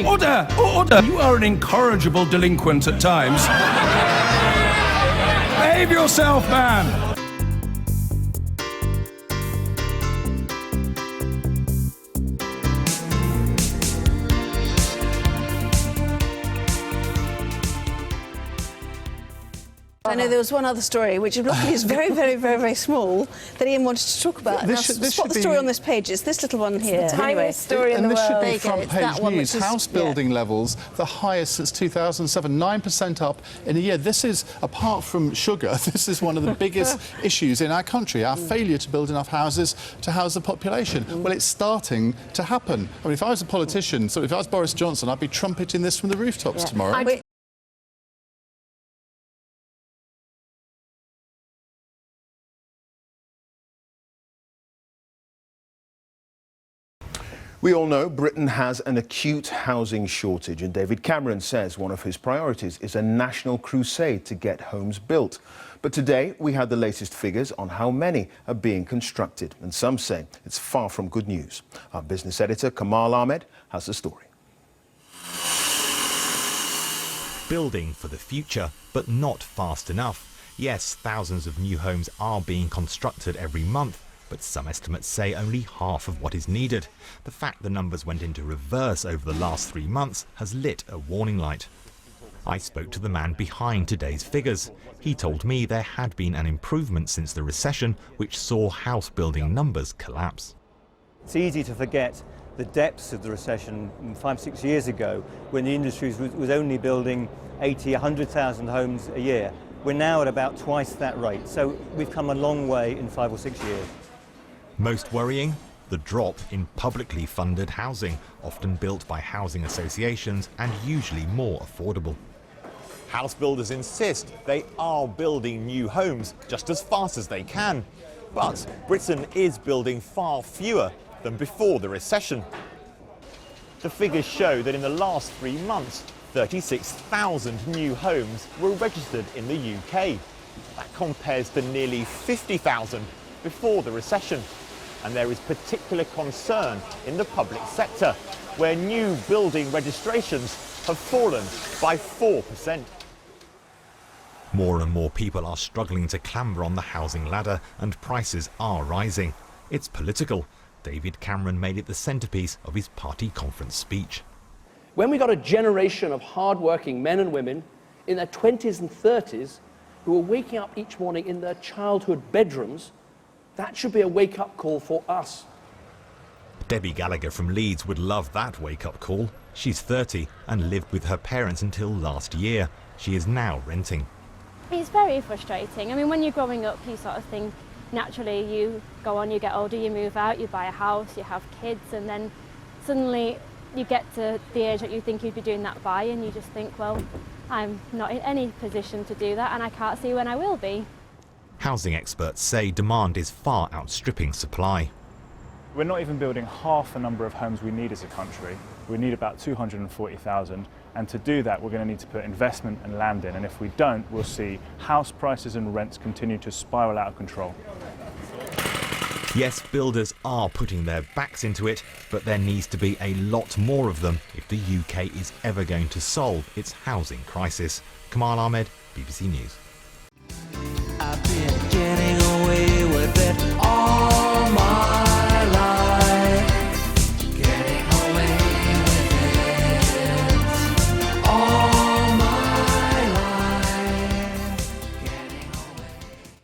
Order! Order! You are an incorrigible delinquent at times. Behave yourself, man! I know there was one other story, which is very, very, very, very small, that Ian wanted to talk about. Spot the story on this page. It's this little one here. It's the tiniest story in the world. And this should be front page news. House building levels, the highest since 2007, 9% up in a year. This is, apart from sugar, this is one of the biggest issues in our country, our failure to build enough houses to house the population. Well, it's starting to happen. I mean, if I was a politician, so if I was Boris Johnson, I'd be trumpeting this from the rooftops tomorrow. We all know Britain has an acute housing shortage, and David Cameron says one of his priorities is a national crusade to get homes built. But today we had the latest figures on how many are being constructed, and some say it's far from good news. Our business editor Kamal Ahmed has the story. Building for the future, but not fast enough. Yes, thousands of new homes are being constructed every month, but some estimates say only half of what is needed. The fact the numbers went into reverse over the last 3 months has lit a warning light. I spoke to the man behind today's figures. He told me there had been an improvement since the recession, which saw house building numbers collapse. It's easy to forget the depths of the recession 5-6 years ago, when the industry was only building 100,000 homes a year. We're now at about twice that rate, so we've come a long way in 5 or 6 years. Most worrying, the drop in publicly funded housing, often built by housing associations and usually more affordable. House builders insist they are building new homes just as fast as they can. But Britain is building far fewer than before the recession. The figures show that in the last 3 months, 36,000 new homes were registered in the UK. That compares to nearly 50,000 before the recession. And there is particular concern in the public sector, where new building registrations have fallen by 4%. More and more people are struggling to clamber on the housing ladder, and prices are rising. It's political. David Cameron made it the centrepiece of his party conference speech. When we got a generation of hard-working men and women in their 20s and 30s who are waking up each morning in their childhood bedrooms, that should be a wake-up call for us. Debbie Gallagher from Leeds would love that wake-up call. She's 30 and lived with her parents until last year. She is now renting. It's very frustrating. I mean, when you're growing up, you sort of think, naturally, you go on, you get older, you move out, you buy a house, you have kids, and then suddenly you get to the age that you think you'd be doing that by, and you just think, well, I'm not in any position to do that, and I can't see when I will be. Housing experts say demand is far outstripping supply. We're not even building half the number of homes we need as a country. We need about 240,000, and to do that we're going to need to put investment and land in, and if we don't, we'll see house prices and rents continue to spiral out of control. Yes, builders are putting their backs into it, but there needs to be a lot more of them if the UK is ever going to solve its housing crisis. Kamal Ahmed, BBC News.